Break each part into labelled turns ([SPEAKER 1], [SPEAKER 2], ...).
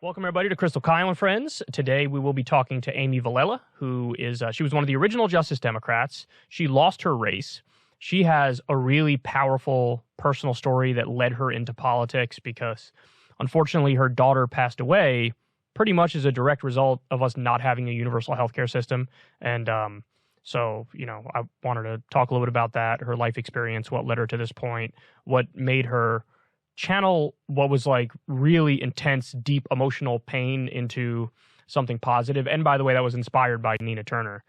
[SPEAKER 1] Welcome, everybody, to Krystal, Kyle, and Friends. Today, we will be talking to Amy Vilela, who is, she was one of the original Justice Democrats. She lost her race. She has a really powerful personal story that led her into politics because, unfortunately, her daughter passed away pretty much as a direct result of us not having a universal healthcare system. And so, I wanted to talk a little bit about that, her life experience, what led her to this point, what made her channel what was like really intense, deep emotional pain into something positive. And by the way, that was inspired by Nina Turner.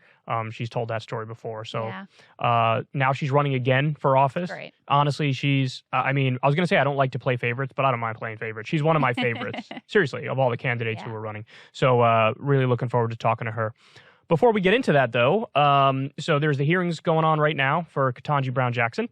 [SPEAKER 1] She's told that story before. So now she's running again for office.
[SPEAKER 2] Great.
[SPEAKER 1] Honestly, I was going to say I don't like to play favorites, but I don't mind playing favorites. She's one of my favorites, seriously, of all the candidates who were running. So really looking forward to talking to her. Before we get into that, though, so there's the hearings going on right now for Ketanji Brown Jackson.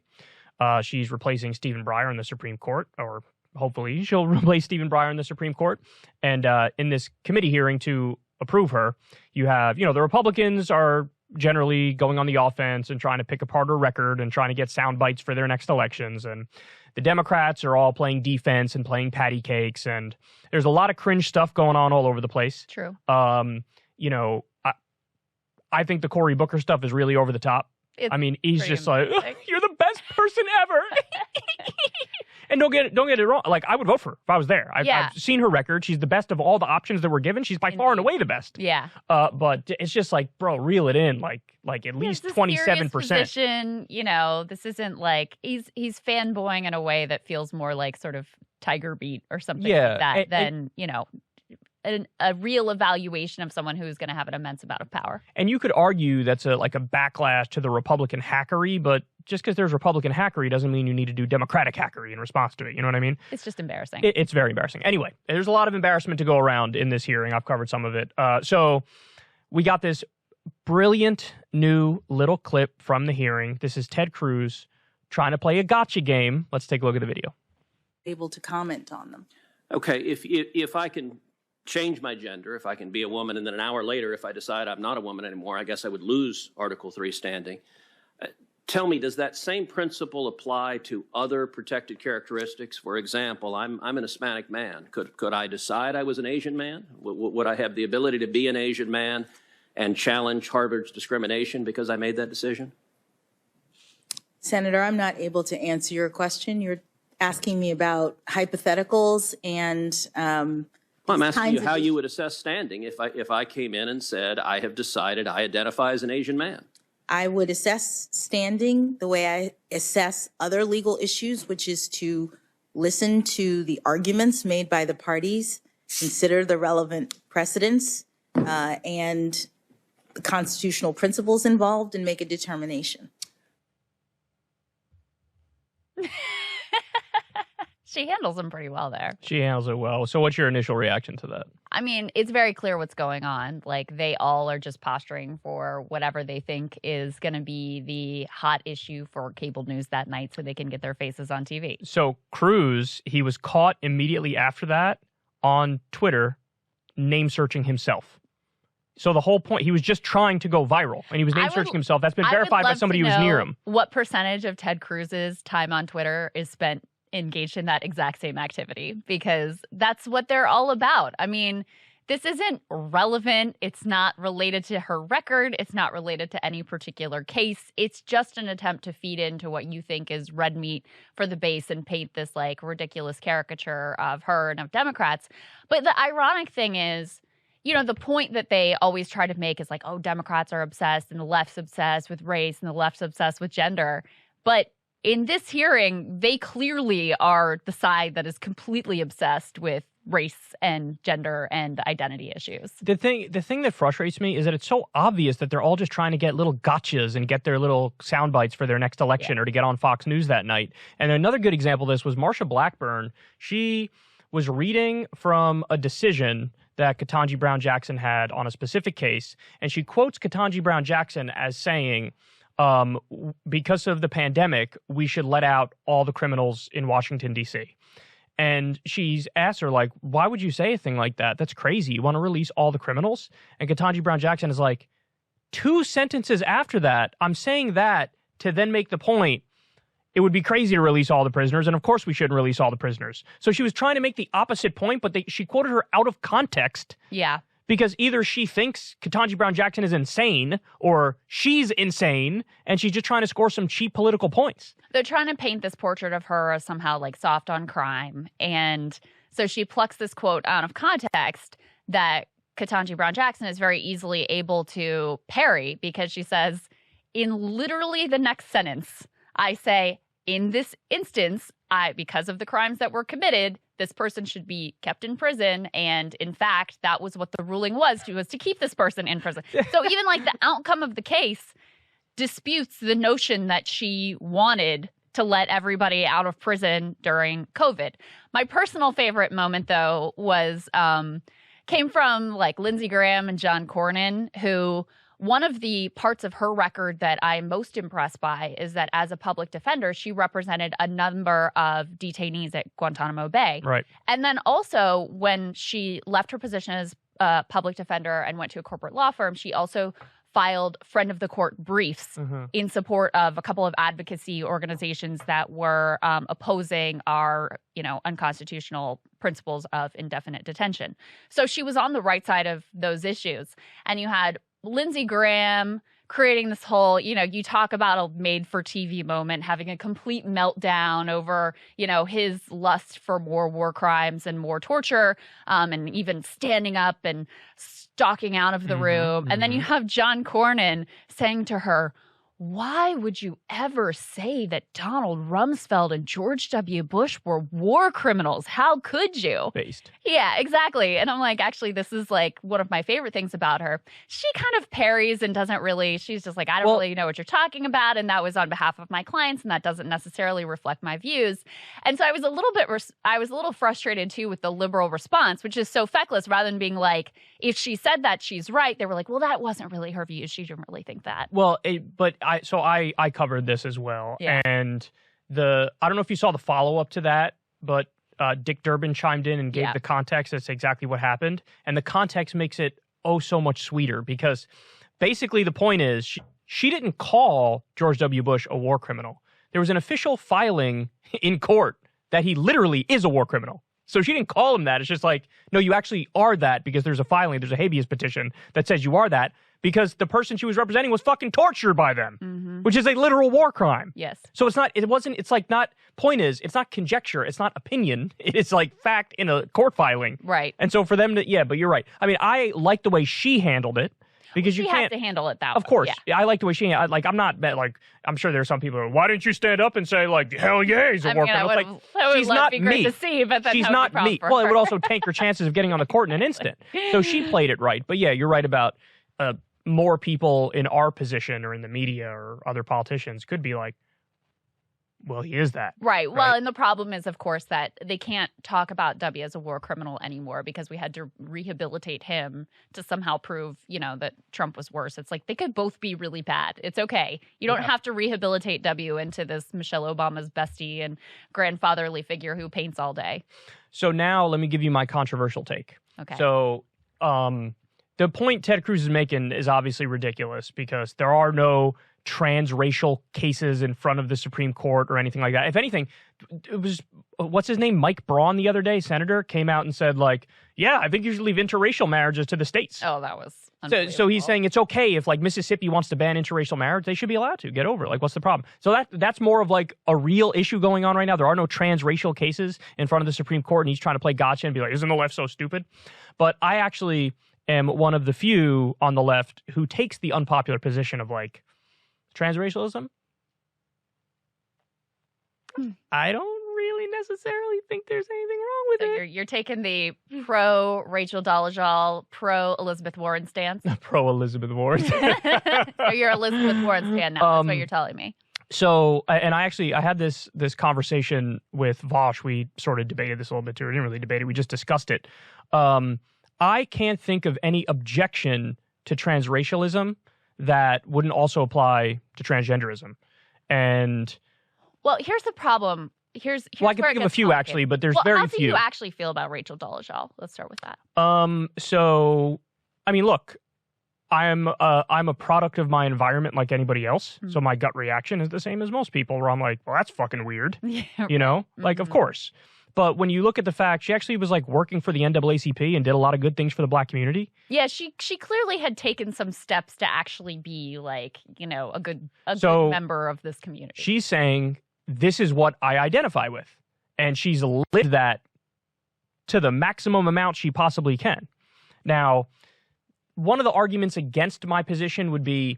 [SPEAKER 1] She's replacing Stephen Breyer in the Supreme Court, or hopefully she'll replace Stephen Breyer in the Supreme Court. And in this committee hearing to approve her, you have, the Republicans are generally going on the offense and trying to pick apart her record and trying to get sound bites for their next elections. And the Democrats are all playing defense and playing patty cakes. And there's a lot of cringe stuff going on all over the place.
[SPEAKER 2] True.
[SPEAKER 1] I think the Cory Booker stuff is really over the top. He's just like, you're the best person ever. And don't get it wrong. Like, I would vote for her if I was there. I've seen her record. She's the best of all the options that were given. She's by far and away the best.
[SPEAKER 2] Yeah.
[SPEAKER 1] But it's just like, bro, reel it in. Like at least 27%.
[SPEAKER 2] Position, this isn't like he's fanboying in a way that feels more like sort of Tiger Beat or something like that than a real evaluation of someone who's going to have an immense amount of power.
[SPEAKER 1] And you could argue that's a backlash to the Republican hackery, but just because there's Republican hackery doesn't mean you need to do Democratic hackery in response to it. You know what I mean?
[SPEAKER 2] It's just embarrassing.
[SPEAKER 1] It's very embarrassing. Anyway, there's a lot of embarrassment to go around in this hearing. I've covered some of it. So we got this brilliant new little clip from the hearing. This is Ted Cruz trying to play a gotcha game. Let's take a look at the video.
[SPEAKER 3] Able to comment on them.
[SPEAKER 4] Okay, if I can change my gender, if I can be a woman, and then an hour later, if I decide I'm not a woman anymore, I guess I would lose Article 3 standing. Tell me, does that same principle apply to other protected characteristics? For example, I'm an Hispanic man. Could I decide I was an Asian man? Would I have the ability to be an Asian man and challenge Harvard's discrimination because I made that decision?
[SPEAKER 3] Senator, I'm not able to answer your question. You're asking me about hypotheticals and
[SPEAKER 4] I'm asking you how you would assess standing if I came in and said, I have decided I identify as an Asian man.
[SPEAKER 3] I would assess standing the way I assess other legal issues, which is to listen to the arguments made by the parties, consider the relevant precedents, and the constitutional principles involved, and make a determination.
[SPEAKER 2] She handles them pretty well there.
[SPEAKER 1] She handles it well. So what's your initial reaction to that?
[SPEAKER 2] I mean, it's very clear what's going on. Like, they all are just posturing for whatever they think is going to be the hot issue for cable news that night so they can get their faces on TV.
[SPEAKER 1] So Cruz, he was caught immediately after that on Twitter name searching himself. So the whole point, he was just trying to go viral, and he was name searching himself. That's been verified by somebody who was near him.
[SPEAKER 2] What percentage of Ted Cruz's time on Twitter is spent engaged in that exact same activity? Because that's what they're all about. I mean, this isn't relevant. It's not related to her record. It's not related to any particular case. It's just an attempt to feed into what you think is red meat for the base and paint this like ridiculous caricature of her and of Democrats. But the ironic thing is, the point that they always try to make is like, oh, Democrats are obsessed and the left's obsessed with race and the left's obsessed with gender. But in this hearing, they clearly are the side that is completely obsessed with race and gender and identity issues.
[SPEAKER 1] The thing that frustrates me is that it's so obvious that they're all just trying to get little gotchas and get their little sound bites for their next election or to get on Fox News that night. And another good example of this was Marsha Blackburn. She was reading from a decision that Ketanji Brown Jackson had on a specific case, and she quotes Ketanji Brown Jackson as saying, because of the pandemic, we should let out all the criminals in Washington, D.C. And she's asked her, like, why would you say a thing like that? That's crazy. You want to release all the criminals? And Ketanji Brown Jackson is like, 2 sentences after that, I'm saying that to then make the point, it would be crazy to release all the prisoners, and of course we shouldn't release all the prisoners. So she was trying to make the opposite point, but she quoted her out of context.
[SPEAKER 2] Yeah.
[SPEAKER 1] Because either she thinks Ketanji Brown Jackson is insane, or she's insane, and she's just trying to score some cheap political points.
[SPEAKER 2] They're trying to paint this portrait of her as somehow like soft on crime. And so she plucks this quote out of context that Ketanji Brown Jackson is very easily able to parry, because she says, in literally the next sentence, I say, in this instance, because of the crimes that were committed, this person should be kept in prison. And in fact, that was what the ruling was to keep this person in prison. So even like the outcome of the case disputes the notion that she wanted to let everybody out of prison during COVID. My personal favorite moment, though, was came from like Lindsey Graham and John Cornyn, who one of the parts of her record that I'm most impressed by is that as a public defender, she represented a number of detainees at Guantanamo Bay.
[SPEAKER 1] Right.
[SPEAKER 2] And then also when she left her position as a public defender and went to a corporate law firm, she also filed friend of the court briefs in support of a couple of advocacy organizations that were opposing our, unconstitutional principles of indefinite detention. So she was on the right side of those issues. And you had Lindsey Graham creating this whole, you talk about a made-for-TV moment, having a complete meltdown over, his lust for more war crimes and more torture, and even standing up and stalking out of the room. And then you have John Cornyn saying to her, why would you ever say that Donald Rumsfeld and George W. Bush were war criminals? How could you?
[SPEAKER 1] Based.
[SPEAKER 2] Yeah, exactly. And I'm like, actually, this is like one of my favorite things about her. She kind of parries and doesn't really, she's just like, I don't really know what you're talking about. And that was on behalf of my clients, and that doesn't necessarily reflect my views. And so I was a little frustrated too with the liberal response, which is so feckless. Rather than being like, if she said that, she's right. They were like, well, that wasn't really her views. She didn't really think that.
[SPEAKER 1] Well, I covered this as well.
[SPEAKER 2] Yeah.
[SPEAKER 1] And I don't know if you saw the follow-up to that, but Dick Durbin chimed in and gave the context. That's exactly what happened. And the context makes it so much sweeter, because basically the point is she didn't call George W. Bush a war criminal. There was an official filing in court that he literally is a war criminal. So she didn't call him that. It's just like, no, you actually are that, because there's a filing, there's a habeas petition that says you are that, because the person she was representing was fucking tortured by them, which is a literal war crime.
[SPEAKER 2] Yes.
[SPEAKER 1] So it's not conjecture, it's not opinion, it's like fact in a court filing.
[SPEAKER 2] Right.
[SPEAKER 1] And so for them to, but you're right. I mean, I like the way she handled it, because
[SPEAKER 2] she has to handle it that way.
[SPEAKER 1] Of course. Yeah. I like the way she, I'm sure there's some people who are, why didn't you stand up and say, like, hell yeah, he's a war criminal?
[SPEAKER 2] She's not me. To see, but
[SPEAKER 1] she's not me. Well, it would also tank her chances of getting on the court in an instant. So she played it right. But yeah, you're right about more people in our position or in the media or other politicians could be like, well, he is that.
[SPEAKER 2] Right. Well, and the problem is, of course, that they can't talk about W as a war criminal anymore, because we had to rehabilitate him to somehow prove, that Trump was worse. It's like they could both be really bad. It's okay. You don't have to rehabilitate W into this Michelle Obama's bestie and grandfatherly figure who paints all day.
[SPEAKER 1] So now let me give you my controversial take.
[SPEAKER 2] Okay.
[SPEAKER 1] So the point Ted Cruz is making is obviously ridiculous, because there are no transracial cases in front of the Supreme Court or anything like that. If anything, it was, what's his name? Mike Braun the other day, senator, came out and said, like, yeah, I think you should leave interracial marriages to the states.
[SPEAKER 2] Oh, that was
[SPEAKER 1] so he's saying it's okay if, like, Mississippi wants to ban interracial marriage, they should be allowed to. Get over it. Like, what's the problem? So that's more of, like, a real issue going on right now. There are no transracial cases in front of the Supreme Court, and he's trying to play gotcha and be like, isn't the left so stupid? But I actually am one of the few on the left who takes the unpopular position of, like, transracialism, I don't really necessarily think there's anything wrong with it.
[SPEAKER 2] You're taking the pro Rachel Dolezal, pro Elizabeth Warren stance.
[SPEAKER 1] Pro Elizabeth Warren.
[SPEAKER 2] Or you're Elizabeth Warren stan now. That's what you're telling me.
[SPEAKER 1] So, and I had this conversation with Vosh. We sort of debated this a little bit too. We didn't really debate it. We just discussed it. I can't think of any objection to transracialism that wouldn't also apply to transgenderism. And
[SPEAKER 2] well, here's the problem. Here's
[SPEAKER 1] well, I can think of a few actually, but there's very few.
[SPEAKER 2] How do you actually feel about Rachel Dolezal? Let's start with that.
[SPEAKER 1] So, I mean, look, I'm a product of my environment like anybody else. So my gut reaction is the same as most people, where I'm like, well, that's fucking weird.
[SPEAKER 2] Yeah,
[SPEAKER 1] you know, like, of course. But when you look at the fact, she actually was like working for the NAACP and did a lot of good things for the black community.
[SPEAKER 2] Yeah, she clearly had taken some steps to actually be like, you know, a good member of this community.
[SPEAKER 1] She's saying, this is what I identify with. And she's lived that to the maximum amount she possibly can. Now, one of the arguments against my position would be,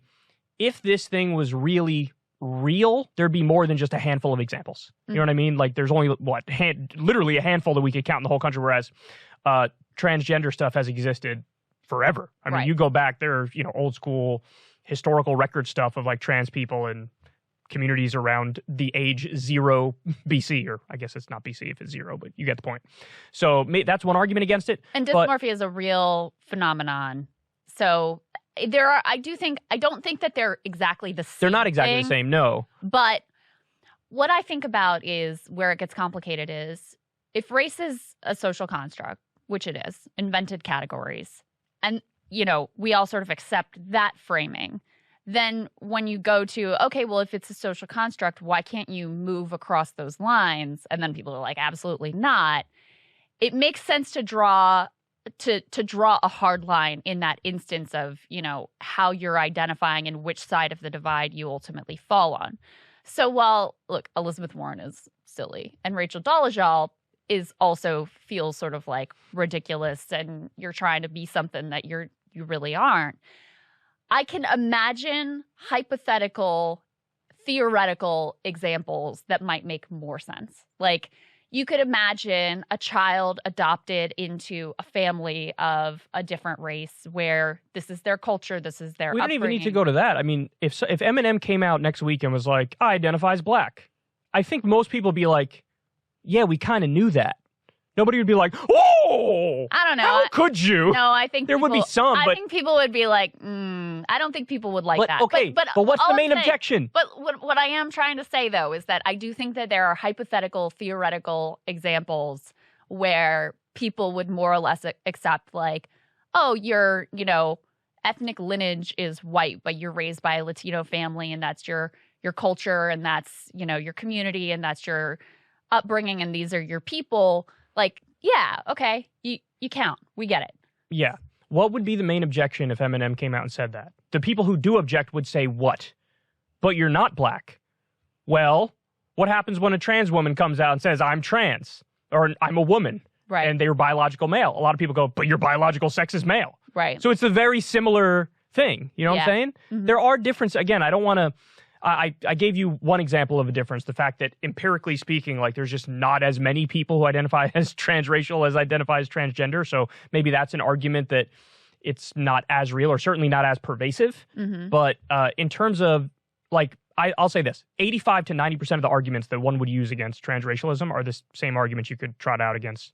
[SPEAKER 1] if this thing was really real, there'd be more than just a handful of examples. You know what I mean? Like, there's only, literally a handful that we could count in the whole country, whereas transgender stuff has existed forever. I mean, you go back, there are, you know, old school historical record stuff of like trans people in communities around the age 0 BC, or I guess it's not BC if it's 0, but you get the point. So that's one argument against it.
[SPEAKER 2] And dysmorphia is a real phenomenon. So there are, I don't think that they're exactly the same.
[SPEAKER 1] They're not exactly the same, no.
[SPEAKER 2] But what I think about is where it gets complicated is, if race is a social construct, which it is, invented categories, and, you know, we all sort of accept that framing, then when you go to, okay, well, if it's a social construct, why can't you move across those lines? And then people are like, absolutely not. It makes sense to draw a hard line in that instance of, you know, how you're identifying and which side of the divide you ultimately fall on. So while, look, Elizabeth Warren is silly and Rachel Dolezal is also feels sort of like ridiculous and you're trying to be something that you really aren't, I can imagine hypothetical, theoretical examples that might make more sense. Like, you could imagine a child adopted into a family of a different race where this is their culture, this is their upbringing.
[SPEAKER 1] We don't even need to go to that. I mean, if Eminem came out next week and was like, I identify as black, I think most people would be like, yeah, we kind of knew that. Nobody would be like, oh,
[SPEAKER 2] I don't know.
[SPEAKER 1] How could you?
[SPEAKER 2] No, I think
[SPEAKER 1] there would be some.
[SPEAKER 2] I think people would be like, I don't think people would like that.
[SPEAKER 1] Okay, but what's the main objection?
[SPEAKER 2] But what I am trying to say, though, is that I do think that there are hypothetical, theoretical examples where people would more or less accept, like, oh, your, you know, ethnic lineage is white, but you're raised by a Latino family, and that's your culture, and that's, you know, your community, and that's your upbringing, and these are your people. Like, yeah, okay, you count. We get it.
[SPEAKER 1] Yeah. What would be the main objection if Eminem came out and said that? The people who do object would say, what? But you're not black. Well, what happens when a trans woman comes out and says, I'm trans, or I'm a woman,
[SPEAKER 2] right? And
[SPEAKER 1] they're biological male? A lot of people go, but your biological sex is male.
[SPEAKER 2] Right.
[SPEAKER 1] So it's a very similar thing. You know what I'm saying? Mm-hmm. There are differences. Again, I don't want to... I gave you one example of a difference, the fact that empirically speaking, like, there's just not as many people who identify as transracial as identify as transgender. So maybe that's an argument that it's not as real, or certainly not as pervasive. Mm-hmm. But in terms of, like, I'll say this, 85 to 90% of the arguments that one would use against transracialism are the same arguments you could trot out against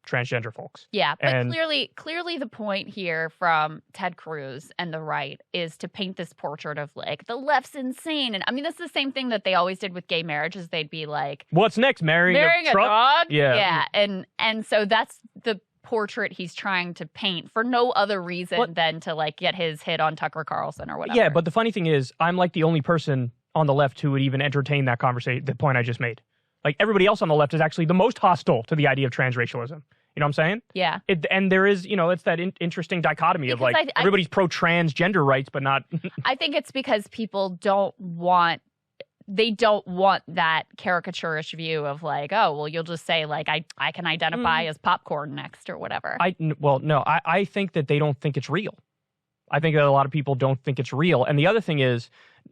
[SPEAKER 1] transgender folks.
[SPEAKER 2] Yeah, but clearly the point here from Ted Cruz and the right is to paint this portrait of, like, the left's insane. And I mean, that's the same thing that they always did with gay marriage, is they'd be like,
[SPEAKER 1] what's next, marrying a truck?
[SPEAKER 2] dog?
[SPEAKER 1] Yeah.
[SPEAKER 2] And so that's the portrait he's trying to paint for no other reason than to, like, get his hit on Tucker Carlson or whatever.
[SPEAKER 1] Yeah, but the funny thing is, I'm like the only person on the left who would even entertain that conversation, the point I just made. Like, everybody else on the left is actually the most hostile to the idea of transracialism. You know what I'm saying?
[SPEAKER 2] Yeah.
[SPEAKER 1] And there is, you know, it's that interesting dichotomy of, like, everybody's pro-transgender rights, but not...
[SPEAKER 2] I think it's because people don't want that caricaturish view of, like, oh, well, you'll just say, like, I can identify as popcorn next or whatever.
[SPEAKER 1] I think that they don't think it's real. I think that a lot of people don't think it's real. And the other thing is,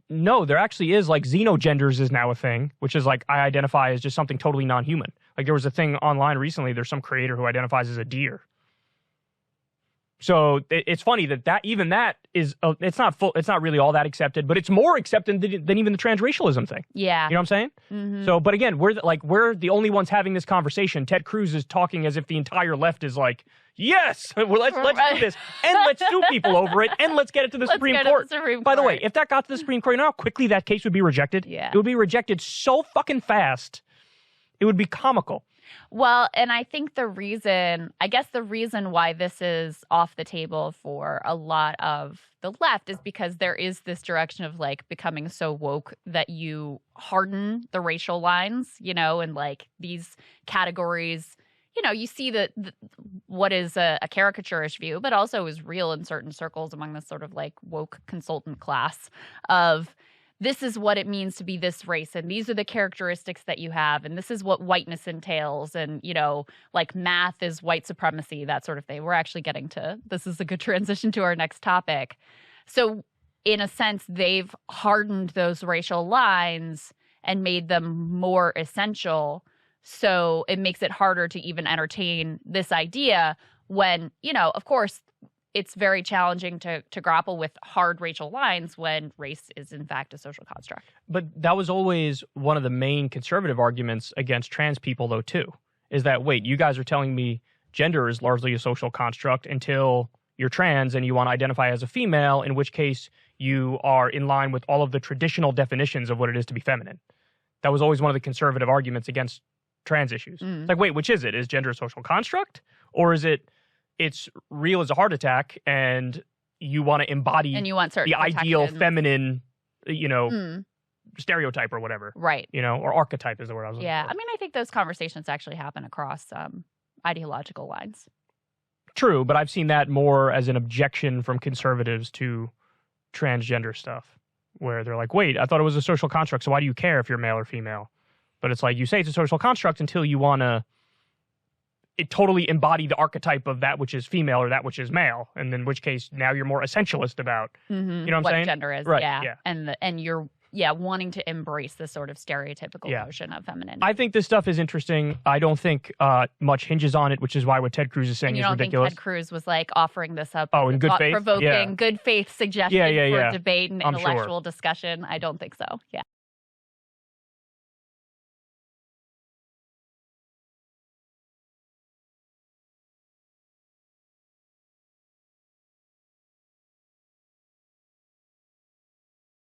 [SPEAKER 1] no, there actually is, like, xenogenders is now a thing, which is, like, I identify as just something totally non-human. Like, there was a thing online recently, there's some creator who identifies as a deer. So it's funny that even that is, it's not really all that accepted, but it's more accepted than even the transracialism thing.
[SPEAKER 2] Yeah.
[SPEAKER 1] You know what I'm saying?
[SPEAKER 2] Mm-hmm.
[SPEAKER 1] So, but again, we're the only ones having this conversation. Ted Cruz is talking as if the entire left is like, yes, well, let's do this, and let's sue people over it, and let's get it to the Supreme Court. By the way, if that got to the Supreme Court, you know how quickly that case would be rejected?
[SPEAKER 2] Yeah.
[SPEAKER 1] It would be rejected so fucking fast, it would be comical.
[SPEAKER 2] Well, and I think the reason why this is off the table for a lot of the left is because there is this direction of like becoming so woke that you harden the racial lines, and like these categories, you see that what is a caricaturish view, but also is real in certain circles among this sort of like woke consultant class of this is what it means to be this race, and these are the characteristics that you have, and this is what whiteness entails, and, like math is white supremacy, that sort of thing. We're actually getting to, this is a good transition to our next topic. So in a sense, they've hardened those racial lines and made them more essential. So it makes it harder to even entertain this idea when, of course, it's very challenging to grapple with hard racial lines when race is, in fact, a social construct.
[SPEAKER 1] But that was always one of the main conservative arguments against trans people, though, too, is that, wait, you guys are telling me gender is largely a social construct until you're trans and you want to identify as a female, in which case you are in line with all of the traditional definitions of what it is to be feminine. That was always one of the conservative arguments against trans issues. It's like, wait, which is it? Is gender a social construct? Or is it's real as a heart attack, and you want to embody
[SPEAKER 2] and you want certain
[SPEAKER 1] the ideal feminine, stereotype or whatever.
[SPEAKER 2] Right.
[SPEAKER 1] Or archetype is the word I was looking for.
[SPEAKER 2] I mean, I think those conversations actually happen across ideological lines.
[SPEAKER 1] True, but I've seen that more as an objection from conservatives to transgender stuff, where they're like, wait, I thought it was a social construct, so why do you care if you're male or female? But it's like, you say it's a social construct until you want to totally embody the archetype of that which is female or that which is male, and in which case now you're more essentialist about you know what I'm saying?
[SPEAKER 2] Gender is,
[SPEAKER 1] right,
[SPEAKER 2] yeah. And you're wanting to embrace this sort of stereotypical notion of femininity.
[SPEAKER 1] I think this stuff is interesting. I don't think much hinges on it, which is why what Ted Cruz is saying is ridiculous.
[SPEAKER 2] And you don't think Ted Cruz was like offering this up
[SPEAKER 1] in good faith?
[SPEAKER 2] Provoking good faith suggestion for debate and intellectual discussion? I don't think so. Yeah.